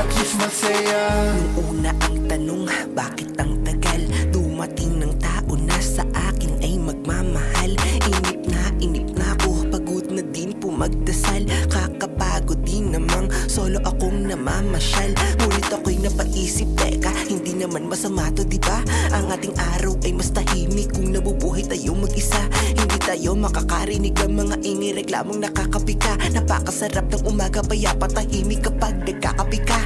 at least masaya. Nung una ang tanong, bakit ang tagal? Dumating ng tao na sa akin ay magmamahal. Inip na ako, pagod na din po magdasal. Kakapagod din namang solo akong namamasyal. Ngunit ako'y napaisip, teka, hindi naman masama to, diba? Ang ating araw ay mas tahimik kung nabubuhay tayo mag-isa. Hindi tayo makakarinig ng mga ingay, reklamong nakakapika. Napakasarap ng umaga, payapa tahimik kapag nagkakape ka.